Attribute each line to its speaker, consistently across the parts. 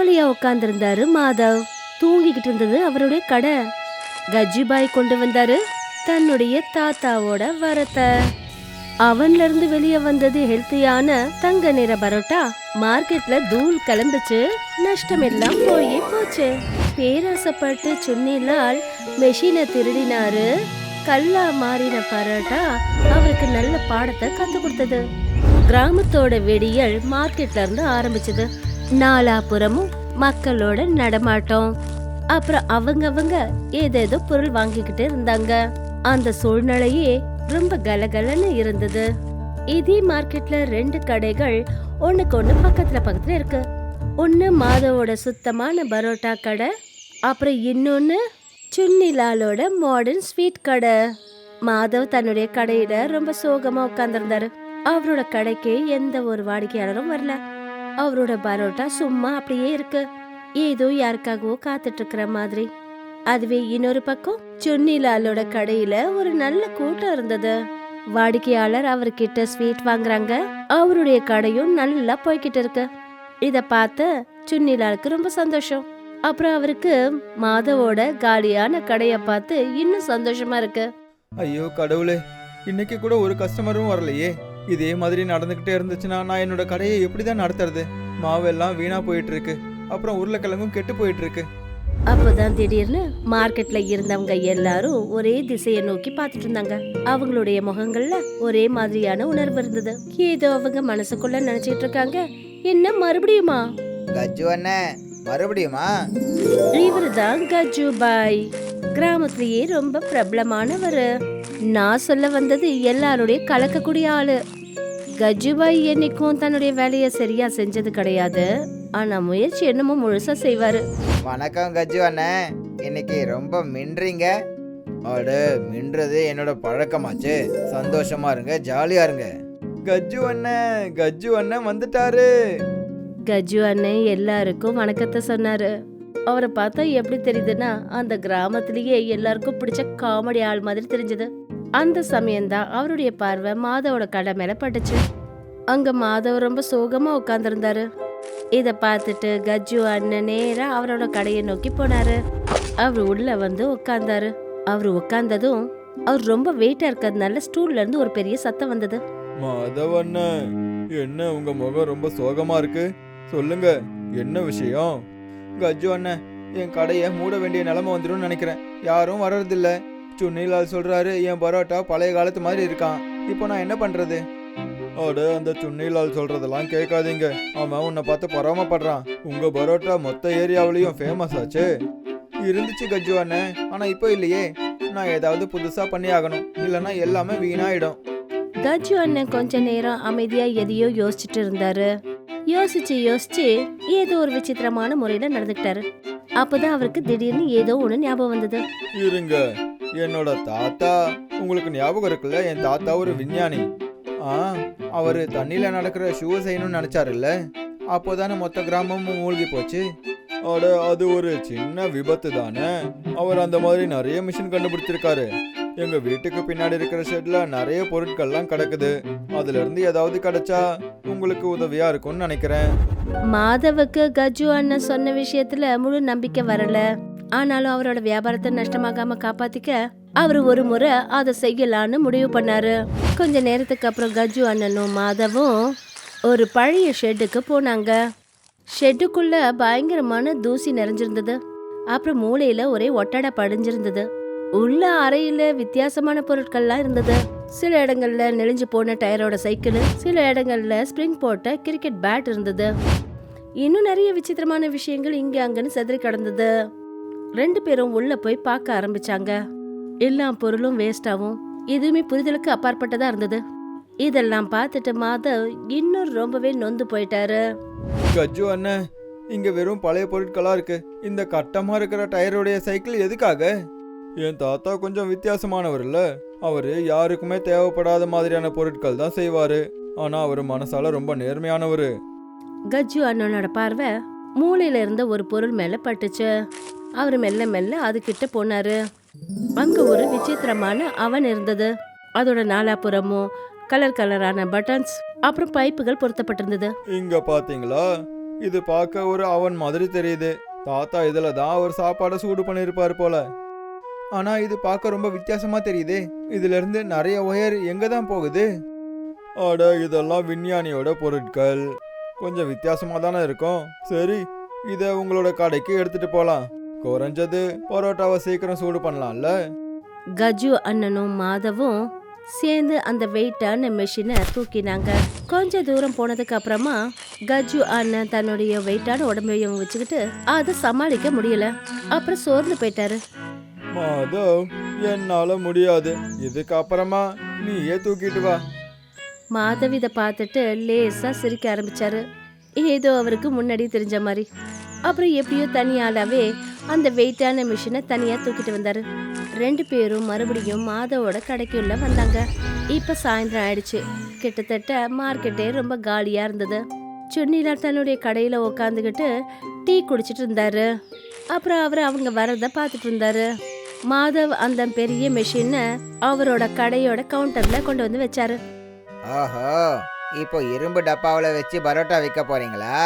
Speaker 1: ஜாலியா உட்கார்ந்திருந்தாரு மாதவ். தூங்கிக்கிட்டு இருந்தது அவருடைய கடை. கஜ்ஜிபாய் கொண்டு வந்தாரு தன்னுடைய தாத்தாவோட வரத்தை. அவன்ல இருந்து வெளியே வந்தது ஹெல்த்தியான தங்க நிற பரோட்டா. மார்க்கெட்ல தூள் கிளம்பிச்சு, நஷ்டம் எல்லாம் போச்சு. பேராசப்பட்டு சுன்னிலால் மெஷினை திருடினாரு. கல்லா மாறின பரோட்டா அவருக்கு நல்ல பாடத்தை கத்து கொடுத்தது. கிராமத்தோட வெடியல் மார்க்கெட்ல இருந்து ஆரம்பிச்சது. நாலாபுறமும் மக்களோட நடமாட்டம். அப்புறம் அவங்க ஏதேதோ பொருள் வாங்கிக்கிட்டு இருந்தாங்க. அந்த சூழ்நிலையே ரொம்ப கலகலன்னு இருந்தது. இதே மார்க்கெட்ல 2 கடைகள் ஒண்ணுக்கு ஒண்ணு பக்கத்துல இருக்கு. ஒன்னு மாதவோட சுத்தமான பரோட்டா கடை, அப்புறம் இன்னொன்னு சுன்னிலாலோட மாடர்ன் ஸ்வீட் கடை. மாதவ் தன்னுடைய கடையில ரொம்ப சோகமா உட்கார்ந்திருந்தாரு. அவரோட கடைக்கு எந்த ஒரு வாடிக்கையாளரும் வரல. அவரோட பரோட்டா சும்மா அப்படியே இருக்கு, ஏதோ யாருக்காகவோ காத்துட்டு இருக்கிற மாதிரி. அதுவே இன்னொரு பக்கம் சுன்னிலாலோட கடையில ஒரு நல்ல கூட்டம் இருந்தது. வாடிக்கையாளர் அவர்கிட்ட ஸ்வீட் வாங்குறாங்க. அவருடைய கடையும் நல்லா போய்கிட்டு இருக்கு. இத பார்த்து சுன்னிலாலுக்கு ரொம்ப சந்தோஷம். அப்புறம் அவருக்கு மாதவோட காலியான கடைய பார்த்து இன்னும் சந்தோஷமா இருக்கு.
Speaker 2: ஐயோ கடவுளே, இன்னைக்கு கூட ஒரு கஸ்டமரும் வரலையே. இதே மாதிரி நடந்துகிட்டே இருந்துச்சுன்னா நான் என்னோட கடையை எப்படிதான் நடத்துறது? மாவெல்லாம் வீணா போயிட்டு இருக்கு, அப்புறம் உருளைக்கிழங்கும் கெட்டு போயிட்டு இருக்கு.
Speaker 1: அப்போதான் திடீர்னு மார்க்கெட்ல இருந்தவங்க எல்லாரும் ஒரே திசையை நோக்கி பார்த்துட்டு இருந்தாங்க. அவங்களுடைய முகங்கள்ல ஒரே மாதிரியான உணர்வு இருந்தது. ஏதோ அவங்க மனசுக்குள்ள நினைச்சிட்டு இருக்காங்க, என்ன மறுபடியுமா?
Speaker 3: கஜ்ஜு அண்ணன் மறுபடியுமா?
Speaker 1: இவருதான் கஜ்ஜு பாய். கிராமத்திலேயே ரொம்ப பிரபலமானவர். நான் சொல்ல வந்தது எல்லாருடைய கலக்கக்கூடிய ஆளு. கஜ்ஜுபாய் என்னைக்கும் தன்னுடைய வேலையை சரியா செஞ்சது கிடையாது. ஆனா முயற்சி என்னமோ முழுசா செய்வாரு.
Speaker 3: வணக்கம் கஜ்ஜு அண்ணன், இன்னைக்கு ரொம்ப மின்றீங்க. அட, மின்றது என்னோட பழக்கமாச்சு. சந்தோஷமா இருங்க, ஜாலியா இருங்க.
Speaker 2: கஜ்ஜு அண்ணன் வந்துட்டாரு.
Speaker 1: கஜ்ஜு அண்ணன் எல்லாருக்கும் வணக்கத்தை சொன்னாரு. அவரை பார்த்தா எப்படி தெரியுதுன்னா, அந்த கிராமத்திலேயே எல்லாருக்கும் பிடிச்ச காமெடி ஆள் மாதிரி தெரிஞ்சது. அந்த சமயம்தான் அவருடைய பார்வை மாதவோட கடை மேல பட்டுச்சு. அங்க மாதவ் ரொம்ப சோகமா உட்கார்ந்துருந்தாரு. இத பார்த்துட்டு கஜ்ஜு அண்ணன் நேரா அவரோட கடையை நோக்கி போனாரு. அவர் உள்ள வந்து உட்கார்ந்தாரு. அவர் உட்கார்ந்ததும் அவர் ரொம்ப வெயிட்டா இருக்கிறதுனால ஸ்டூல்ல இருந்து ஒரு பெரிய சத்தம் வந்தது.
Speaker 2: மாதவ் அண்ணன், என்ன உங்க முகம் ரொம்ப சோகமா இருக்கு? சொல்லுங்க, என்ன விஷயம்? கஜ்ஜு அண்ணன், என் கடையை மூட வேண்டிய நிலைமை வந்துடும் நினைக்கிறேன். யாரும் வர்றதில்ல. சுன்னிலால் சொல்றாரு என் பரோட்டா பழைய காலத்து மாதிரி இருக்கான். இப்போ நான் என்ன பண்றது? அட, அந்த சுன்னிலால் சொல்றதெல்லாம் கேட்காதீங்க. அவன் உன்னை பார்த்து பொறாமப்படுறான். உங்க பரோட்டா மொத்த ஏரியாவிலையும் ஃபேமஸ் ஆச்சு. இருந்துச்சு கஜ்ஜு அண்ணன், ஆனா இப்போ இல்லையே. நான் ஏதாவது புதுசா பண்ணி ஆகணும், இல்லைன்னா எல்லாமே வீணாயிடும்.
Speaker 1: கஜ்ஜு அண்ணன் கொஞ்ச நேரம் அமைதியா எதையோ யோசிச்சுட்டு இருந்தாரு. யோசிச்சு ஏதோ ஒரு விசித்திரமான முறையில நடந்துக்கிட்டாரு. அப்பதான் அவருக்கு திடீர்னு ஏதோ ஒண்ணு ஞாபகம் வந்தது.
Speaker 2: இருங்க, என்னோட தாத்தா, உங்களுக்கு ஞாபகம் இருக்குல்ல, என் தாத்தா ஒரு விஞ்ஞானி. அவரு தண்ணியில நடக்கிற ஷூ செய்யணும்னு நினைச்சாருல்ல, அப்போதானே மொத்த கிராமமும் மூழ்கி போச்சு. அட, அது ஒரு சின்ன விபத்து தானே. அவர் அந்த மாதிரி நிறைய மிஷின் கண்டுபிடிச்சிருக்காரு. எங்க வீட்டுக்கு பின்னாடி இருக்கிற ஷெட்ல நிறைய பொருட்கள்லாம் கிடக்குது. அதுல இருந்து ஏதாவது கிடைச்சா உங்களுக்கு உதவியா இருக்கும்னு நினைக்கிறேன்.
Speaker 1: மாதவுக்கு கஜ்ஜு அண்ணன் சொன்ன விஷயத்துல முழு நம்பிக்கை வரல. ஆனாலும் அவரோட வியாபாரத்தை நஷ்டமாகாம காப்பாத்திக்க அவரு ஒரு முறை அதை செய்யலான்னு முடிவு பண்ணாரு. கொஞ்ச நேரத்துக்கு அப்புறம் கஜ்ஜு அண்ணனும் மாதவும் ஒரு பழைய ஷெட்டுக்கு போனாங்க. ஷெட்டுக்குள்ள பயங்கரமான தூசி நிறைஞ்சிருந்தது. அப்புறம் மூளையில ஒரே ஒட்டடை படிஞ்சிருந்தது. உள்ள அறையில வித்தியாசமான பொருட்கள்லாம் இருந்தது. சில இடங்கள்ல நெளிஞ்சு போன டயரோட சைக்கிள், சில இடங்கள்ல ஸ்ப்ரிங் போட்ட கிரிக்கெட் பேட் இருந்தது. இன்னும் நிறைய விசித்திரமான விஷயங்கள் இங்க அங்கன்னு செதறி கிடந்தது. 2 பேரும் உள்ள போய் பார்க்க ஆரம்பிச்சாங்க. எல்லா பொருளும் வேஸ்டாவும் எதுவுமே புரிதலுக்கு அப்பாற்பட்டதா இருந்தது. இதெல்லாம் பார்த்துட்டு மாதவ் இன்னும் ரொம்பவே நொந்து போயிட்டாரு.
Speaker 2: கஜ்ஜு அண்ணன், இங்க வெறும் பழைய பொருட்களா இருக்கு. இந்த கட்டமா இருக்கிற டயருடைய சைக்கிள் எதுக்காக? என் தாத்தா கொஞ்சம் வித்தியாசமானவர் இல்ல. அவரு யாருக்குமே தேவைப்படாத மாதிரியான பொருட்கள் தான் செய்வாரு. ஆனா அவரு மனசால ரொம்ப நேர்மையானவரு.
Speaker 1: கஜ்ஜு அண்ணனோட பார்வை மூளையில இருந்த ஒரு பொருள் மேல பட்டுச்சு. அவரு மெல்ல மெல்ல அது கிட்ட போனாரு. அங்க ஒரு விசித்திரமான அவன் இருந்தது. அதோட நாலாபுறமும் கலர் கலரான பட்டன்ஸ் அப்புறம் பைப்புகள் பொருத்தப்பட்டிருந்தது.
Speaker 2: இங்க பாத்தீங்களா, இது பார்க்க ஒரு அவன் மாதிரி தெரியுது. தாத்தா இதுல தான் அவர் சாப்பாடை சூடு பண்ணியிருப்பாரு போல. ஆனா இது பார்க்க ரொம்ப வித்தியாசமா தெரியுதே. இதுல இருந்து நிறைய ஒயர் எங்க தான் போகுது? அட, இதெல்லாம் விஞ்ஞானியோட பொருட்கள். கொஞ்சம் வித்தியாசமா தானே இருக்கும். சரி, இதை உங்களோட கடைக்கு எடுத்துட்டு போலாம். குறைஞ்சது பரோட்டாவை சீக்கிரம் சூடு பண்ணலாம்ல.
Speaker 1: கஜு அண்ணனும் மாதவும் சேர்ந்து அந்த வெயிட்டான மெஷினை தூக்கினாங்க. கொஞ்ச தூரம் போனதுக்கு அப்புறமா கஜு அண்ணன் தன்னுடைய வெயிட்டான உடம்பையும் வச்சுக்கிட்டு அதை சமாளிக்க முடியல. அப்புறம் சோர்ந்து போயிட்டாரு.
Speaker 2: மாதவ், என்னால முடியாது. இதுக்கப்புறமா நீயே தூக்கிட்டு வா.
Speaker 1: மாதவ் இதை பார்த்துட்டு லேசா சிரிக்க ஆரம்பிச்சாரு. ஏதோ அவருக்கு முன்னாடி தெரிஞ்ச மாதிரி. அப்புறம் எப்படியோ தனியாலாவே அந்த வெயிட்டான மிஷினை தனியா தூக்கிட்டு வந்தாரு. 2 பேரும் மறுபடியும் மாதவோட கடைக்குள்ள வந்தாங்க. இப்ப சாயந்தரம் ஆயிடுச்சு. கிட்டத்தட்ட மார்க்கெட்டே ரொம்ப காலியா இருந்தது. சுன்னிலா தன்னுடைய கடையில உக்காந்துக்கிட்டு டீ குடிச்சிட்டு இருந்தாரு. அப்புறம் அவர் அவங்க வரத பார்த்துட்டு இருந்தாரு. மாதவ் அந்த பெரிய மெஷினை அவரோட கடையோட கவுண்டர்ல கொண்டு வந்து வச்சாரு.
Speaker 3: ஓஹோ, இப்போ இரும்பு டப்பாவில் வச்சு பரோட்டா விற்க போறீங்களா?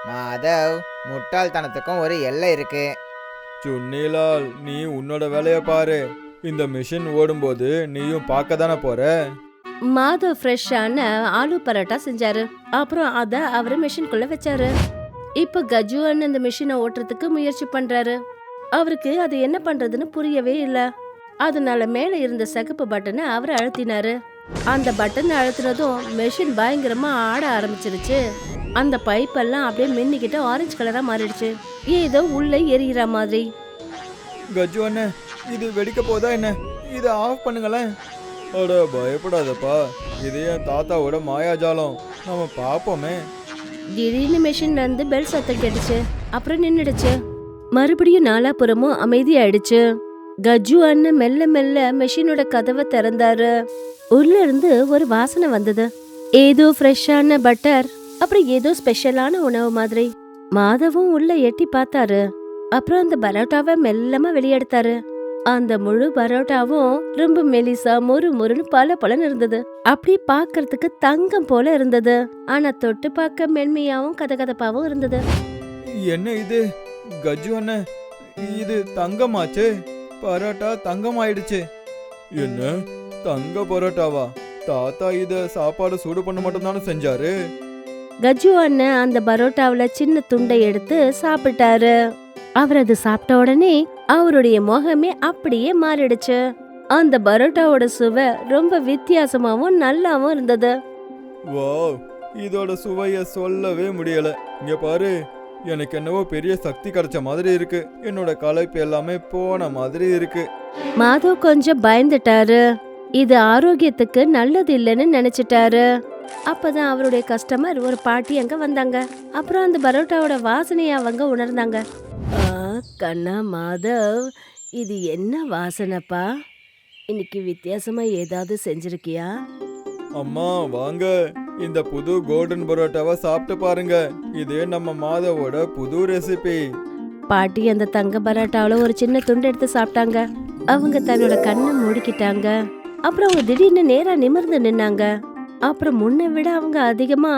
Speaker 3: மாதவ், முட்டாள்தனத்துக்கும் ஒரு எல்லை இருக்கு.
Speaker 2: சுன்னிலால், நீ உன்னோட வேலைய பாரு. இந்த மிஷின் ஓடும்போது நீயும் பார்க்க தானே போற.
Speaker 1: மாதவ் ஃப்ரெஷ்ஷான ஆலு பரோட்டா செஞ்சாரு. அப்புறம் அத அவரு மிஷின்குள்ள வச்சாரு. இப்ப கஜு அண்ணன் அந்த மிஷினை ஓட்டுறதுக்கு முயற்சி பண்றாரு. அவருக்கு அது என்ன பண்றதுன்னு புரியவே இல்ல. அதனால மேல இருந்த சிகப்பு பட்டனை அவர் அழுத்தினாரு. அந்த பட்டன் அழுத்தினதும் மெஷின் பயங்கரமா ஆட ஆரம்பிச்சிருச்சு. அந்த பைப்பெல்லாம் அப்படியே மின்னிக்கிட்டு ஆரஞ்சு கலரா மாறிடுச்சு. ஏதோ உள்ள எரியிற மாதிரி.
Speaker 2: கஜு அண்ணன், இது வெடிக்க போதா என்ன? இதை ஆஃப் பண்ணுங்களேன். அட, பயப்படாதப்பா. இது என் தாத்தாவோட மாயாஜாலம். நம்ம பார்ப்போமே.
Speaker 1: திடீர்னு மெஷின்ல இருந்து பெல் சத்தம் கேட்டுச்சு. அப்புறம் நின்னுடுச்சு. மறுபடியும் நாலாபுறமும் அமைதியாயிடுச்சு. கஜு அண்ணன் மெல்ல மெல்ல மெஷினோட கதவை திறந்தாரு. உள்ள இருந்து ஒரு வாசனை வந்தது. ஏதோ ஃப்ரெஷ்ஷான பட்டர், அப்புறம் ஏதோ ஸ்பெஷலான உணவு மாதிரி. மாதவும் உள்ள எட்டி பார்த்தாரு. அப்புறம் அந்த பரோட்டாவை மெல்லமா வெளியெடுத்தாரு. அந்த முழு பரோட்டாவும் ரொம்ப மெலிசா முறுமுறுன்னு பலன்னு இருந்தது. அப்படி பாக்குறதுக்கு தங்கம் போல இருந்தது. ஆனா தொட்டு பார்க்க மென்மையாவும் கதகதப்பாவும் இருந்தது.
Speaker 2: என்ன இது கஜு அண்ணன்? இது தங்கமாச்சு. பரோட்டா தங்கமாயிடுச்சு. என்ன, தங்க பரோட்டாவா? தாத்தா இத சாப்பாடு சூடு பண்ண மட்டும் தானே செஞ்சாரு.
Speaker 1: கஜு அண்ணன் அந்த பரோட்டாவுல சின்ன துண்டை எடுத்து சாப்பிட்டாரு. அவர் அது சாப்பிட்ட உடனே அவருடைய முகமே அப்படியே மாறிடுச்சு. அந்த பரோட்டாவோட சுவை ரொம்ப வித்தியாசமாவும் நல்லாவும் இருந்தது.
Speaker 2: வாவ், இதோட சுவைய சொல்லவே முடியல. இங்க பாரு, எனக்கு என்னவோ பெரிய சக்தி கிடைச்ச மாதிரி இருக்கு. என்னோட களைப்பு எல்லாமே போன மாதிரி இருக்கு.
Speaker 1: மாதவ் கொஞ்சம் பயந்துட்டாரு. இது ஆரோக்கியத்துக்கு நல்லது இல்லைன்னு நினைச்சிட்டாரு. அப்பதான் அவருடைய கஸ்டமர் ஒரு பாட்டி அங்க வந்தாங்க. அப்புறம் அந்த பரோட்டாவோட வாசனையை அவங்க உணர்ந்தாங்க. கண்ணா மாதவ், இது என்ன வாசனைப்பா? இன்னைக்கு வித்தியாசமா ஏதாவது செஞ்சிருக்கியா?
Speaker 2: அம்மா வாங்க, இந்த புது கோல்டன் பரோட்டாவை சாப்பிட்டு பாருங்க. இது நம்ம மாதவோட புது ரெசிபி.
Speaker 1: பாட்டி அந்த தங்க பரோட்டாவுல ஒரு சின்ன துண்டு எடுத்து சாப்பிட்டாங்க. அவங்க தன்னோட கண்ணை மூடிக்கிட்டாங்க. அப்புறம் அவங்க திடீர்னு நேரா நிமிர்ந்து நின்னாங்க. அப்புறம் முன்ன விட அவங்க அதிகமா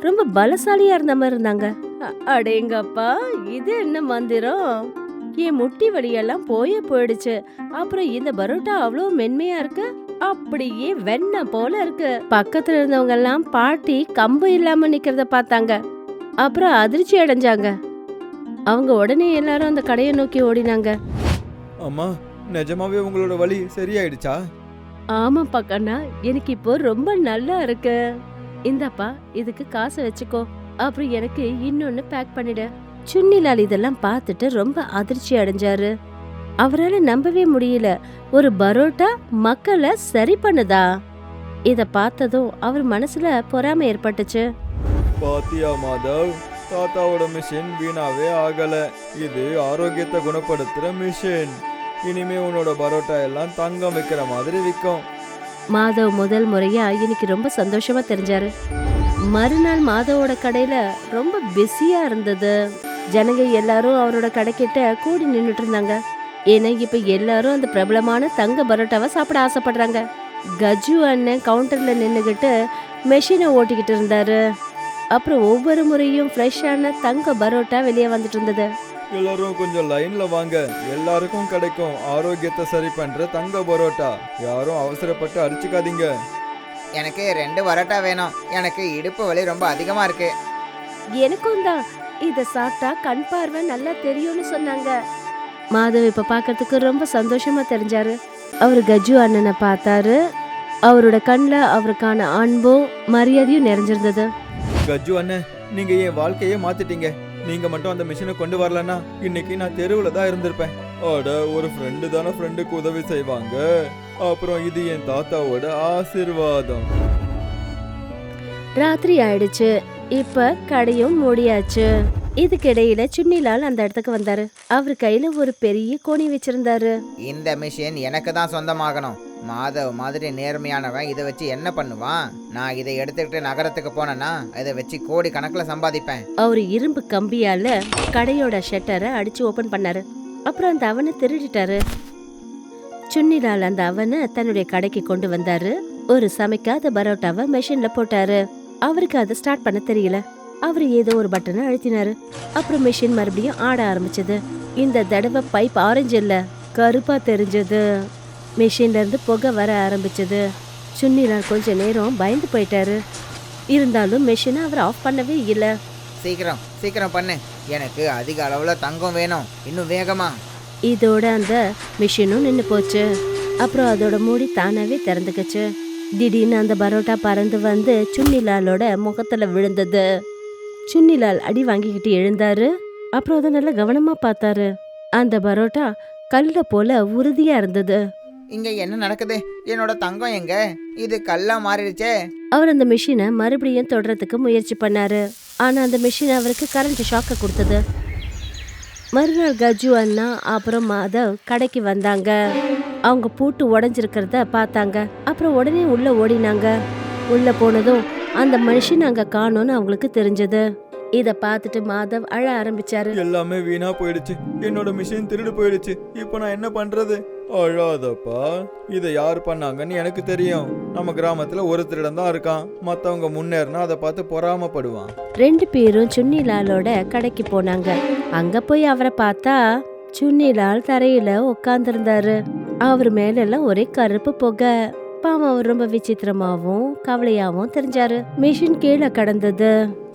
Speaker 1: ரொம்ப பலசாலியா இருந்த மாதிரி இருந்தாங்க. அடேங்கப்பா, இது என்ன மந்திரம்? என் முட்டி வலியெல்லாம் போயிடுச்சு. அப்புறம் இந்த பரோட்டா அவ்வளோ மென்மையா இருக்கு. அப்படியே வெண்ணெய் போல இருக்கு. பக்கத்துல இருந்தவங்க எல்லாம் பாட்டி கம்பு இல்லாம நிக்கிறத பார்த்தாங்க. அப்புறம் அதிர்ச்சி அடைஞ்சாங்க. அவங்க உடனே எல்லாரும் அந்த கடையை நோக்கி ஓடினாங்க.
Speaker 2: அம்மா, நிஜமாவே உங்களோட வலி சரியாயிடுச்சா?
Speaker 1: ஆமாப்பா கண்ணா, எனக்கு இப்போ ரொம்ப நல்லா இருக்கு. இந்தாப்பா, இதுக்கு காசு வச்சுக்கோ. அப்புறம் எனக்கு இன்னொன்னு பேக் பண்ணிடு. சுன்னிலால் இதெல்லாம் பார்த்துட்டு ரொம்ப அதிர்ச்சி அடைஞ்சாரு. அவரால நம்பவே முடியல. ஒரு பரோட்டா மக்களை சரி பண்ணுதா? இத பார்த்ததும் அவர் மனசுல பொறாமை ஏற்பட்டுச்சு.
Speaker 2: பாத்தியா மாதவ், தாத்தாவோட மிஷின் வீணாவே ஆகல. இது ஆரோக்கியத்தை குணப்படுத்துற மிஷின். இனிமே உன்னோட பரோட்டா எல்லாம் தங்கம் வைக்கிற மாதிரி விற்கும்.
Speaker 1: மாதவ் முதல் முறையா இன்னைக்கு ரொம்ப சந்தோஷமா தெரிஞ்சாரு. மறுநாள் மாதவோட கடையில ரொம்ப பிஸியா இருந்தது. ஜனங்க எல்லாரும் அவரோட கடைக்கிட்ட கூடி நின்னுட்டு இருந்தாங்க. ஏன்னா இப்ப எல்லாரும் அந்த பிரபலமான தங்க பரோட்டாவை சாப்பிட ஆசைப்படுறாங்க. கஜு அண்ணன் கவுண்டர்ல நின்னுகிட்டு மெஷினை ஓட்டிக்கிட்டு இருந்தாரு. அப்புறம் ஒவ்வொரு முறையும் ஃப்ரெஷ்ஷான தங்க பரோட்டா வெளியே வந்துட்டு இருந்தது.
Speaker 2: எல்லாரும் கொஞ்சம் லைன்ல வாங்க, எல்லாருக்கும் கிடைக்கும் ஆரோக்கியத்தை சரி பண்ற தங்க பரோட்டா. யாரும் அவசரப்பட்டு அடிச்சுக்காதீங்க.
Speaker 3: எனக்கு 2 பரோட்டா வேணும். எனக்கு இடுப்பு வலி ரொம்ப அதிகமா இருக்கு.
Speaker 1: எனக்கும் தான். இத சாப்பிட்டா கண் பார்வை நல்லா தெரியும்னு சொன்னாங்க. மாதவ் இப்ப பார்க்கறதுக்கு ரொம்ப சந்தோஷமா தெரிஞ்சாரு. அவர் கஜ்ஜு அண்ணனை பார்த்தாரு. அவரோட கண்ணுல அவருக்கான அன்பும் மரியாதையும் நிறைஞ்சிருந்தது.
Speaker 2: கஜ்ஜு அண்ணன், நீங்க என் வாழ்க்கையே மாத்திட்டீங்க. நீங்க மட்டும் அந்த மிஷினை கொண்டு வரலன்னா இன்னைக்கு நான் தெருவுல தான் இருந்திருப்பேன். அட, ஒரு ஃப்ரெண்டு தானே ஃப்ரெண்டுக்கு உதவி செய்வாங்க. அப்புறம் இது என் தாத்தாவோட ஆசீர்வாதம்.
Speaker 1: ராத்திரி ஆயிடுச்சு. இப்ப கடையும் மூடியாச்சு. இதுக்கிடையில சுன்னிலால் அந்த இடத்துக்கு வந்தாரு. அவர் கையில ஒரு பெரிய கோணி வச்சிருந்தாரு.
Speaker 3: இந்த மிஷின் எனக்கு தான் சொந்தமாகணும். மாதவ் மாதிரி நேர்மையானவன் இதை வச்சு என்ன பண்ணுவான்? நான் இதை எடுத்துக்கிட்டு நகரத்துக்கு போனேன்னா இதை வச்சு கோடி கணக்குல சம்பாதிப்பேன்.
Speaker 1: அவரு இரும்பு கம்பியால கடையோட ஷட்டரை அடிச்சு ஓபன் பண்ணாரு. அப்புறம் அந்த அவனை திருடிட்டாரு. சுன்னிலால் அந்த அவனை தன்னுடைய கடைக்கு கொண்டு வந்தாரு. ஒரு சமைக்காத பரோட்டாவை மெஷின்ல போட்டாரு. அவருக்கு அதை ஸ்டார்ட் பண்ண தெரியல. அவர் ஏதோ ஒரு பட்டனை அழுத்தினாரு. அப்புறம் மெஷின் மறுபடியும் ஆட ஆரம்பிச்சது. இந்த தடவை பைப் ஆரஞ்சு இல்ல, கருப்பா தெரிஞ்சது. மெஷின்ல இருந்து புகை வர ஆரம்பிச்சது. சுன்னிலால் கொஞ்ச நேரம் பயந்து போயிட்டாரு. இருந்தாலும் மெஷினை அவர் ஆஃப் பண்ணவே இல்லை.
Speaker 3: சீக்கிரம் சீக்கிரம் பண்ணு. எனக்கு அதிக அளவுல தங்கம் வேணும், இன்னும் வேகமா.
Speaker 1: இதோட அந்த மிஷினும் நின்று போச்சு. அப்புறம் அதோட மூடி தானாவே திறந்துக்குச்சு. திடீர்னு அந்த பரோட்டா பறந்து வந்து சுன்னிலாலோட முகத்துல விழுந்தது. சுன்னிலால் அடி வாங்கிக்கிட்டு எழுந்தாரு. அப்புறம் அதை நல்லா கவனமா பார்த்தாரு. அந்த பரோட்டா கல்ல போல உறுதியா இருந்தது.
Speaker 3: இங்க என்ன நடக்குது? என்னோட தங்கம் எங்க? இது கல்லா மாறிடுச்சே.
Speaker 1: அவர் அந்த மிஷினை மறுபடியும் தொடறதுக்கு முயற்சி பண்ணாரு. ஆனா அந்த மிஷின் அவருக்கு கரண்ட் ஷாக்க கொடுத்தது. மறுநாள் கஜ்ஜு அண்ணா அப்புறம் மாதவ் கடைக்கு வந்தாங்க. அவங்க பூட்டு உடைஞ்சிருக்கிறத பார்த்தாங்க. அப்புறம் உடனே உள்ள ஓடினாங்க. உள்ள போனதும் அந்த மனுஷன் அங்க காணோன்னு அவங்களுக்கு தெரிஞ்சது. இத பார்த்துட்டு மாதவ் அழ ஆரம்பிச்சாரு.
Speaker 2: எல்லாமே வீணா போயிடுச்சு. என்னோட மிஷின் திருடு போயிடுச்சு. இப்போ நான் என்ன பண்றது? அழாதப்பா, இதை யார் பண்ணாங்கன்னு எனக்கு தெரியும். நம்ம கிராமத்துல ஒரு திருடன் தான் இருக்கான். மத்தவங்க முன்னேறினா அதை பார்த்து பொறாமப்படுவான்.
Speaker 1: 2 பேரும் சுன்னிலாலோட கடைக்கு போனாங்க. அங்க போய் அவரை பார்த்தா சுன்னிலால் தரையில உட்கார்ந்திருந்தாரு. அவர் மேலெல்லாம் ஒரே கருப்பு புகை. பாவம், அவர் ரொம்ப விசித்திரமாவும் கவலையாவும் தெரிஞ்சாரு. மிஷின் கீழே கடந்தது.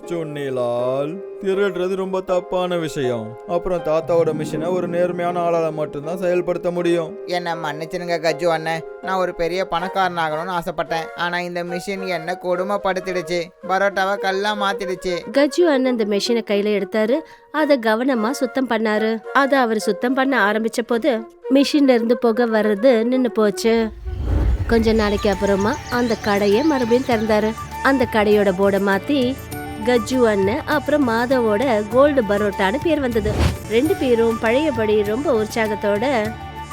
Speaker 2: சுன்னிலால், திருடுறது ரொம்ப தப்பான விஷயம். அப்புறம் தாத்தாவோட மிஷினை ஒரு நேர்மையான ஆளால மட்டும்தான் செயல்படுத்த முடியும்.
Speaker 3: என்ன மன்னிச்சிருங்க கஜ்ஜு அண்ணன். நான் ஒரு பெரிய பணக்காரன் ஆகணும்னு ஆசைப்பட்டேன். ஆனா இந்த மிஷின் என்ன கொடுமைப்படுத்திடுச்சு. பரோட்டாவை கல்லா மாத்திடுச்சு.
Speaker 1: கஜ்ஜு அண்ணன் அந்த மெஷினை கையில எடுத்தாரு. அதை கவனமா சுத்தம் பண்ணாரு. அதை அவர் சுத்தம் பண்ண ஆரம்பிச்ச போது மிஷின்ல இருந்து புகை வர்றது நின்னு போச்சு. கொஞ்ச நாளைக்கு அப்புறமா அந்த கடையை மறுபடியும் திறந்தாரு. அந்த கடையோட போர்டை மாத்தி கஜ்ஜு அண்ணன் அப்புறம் மாதவோட கோல்டு பரோட்டான்னு பேர் வந்தது. 2 பேரும் பழையபடி ரொம்ப உற்சாகத்தோட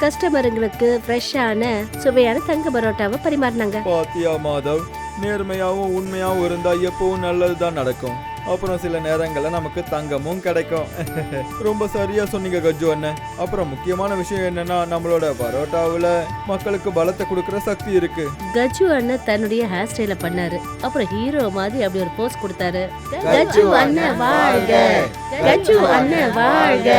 Speaker 1: கஸ்டமருங்களுக்கு ஃப்ரெஷ்ஷான சுவையான தங்க பரோட்டாவை பரிமாறினாங்க.
Speaker 2: பாத்தியா மாதவ், நேர்மையாவும் உண்மையாவும் இருந்தா எப்பவும் நல்லதுதான் நடக்கும். அப்புறம் சில நேரங்கள்ல நமக்கு தங்கமும் கிடைக்கும். ரொம்ப சரியா சொன்னீங்க கஜ்ஜு அண்ணன். அப்புறம் முக்கியமான விஷயம் என்னன்னா, நம்மளோட பரோட்டாவுல மக்களுக்கு பலத்தை கொடுக்கற சக்தி இருக்கு.
Speaker 1: கஜ்ஜு அண்ணன் தன்னுடைய ஹேர் ஸ்டைல பண்ணாரு. அப்புறம் ஹீரோ மாதிரி அப்படி ஒரு போஸ் கொடுத்தாரு.
Speaker 3: கஜ்ஜு அண்ணன் வாழ்க!
Speaker 1: கஜ்ஜு அண்ணன் வாழ்க!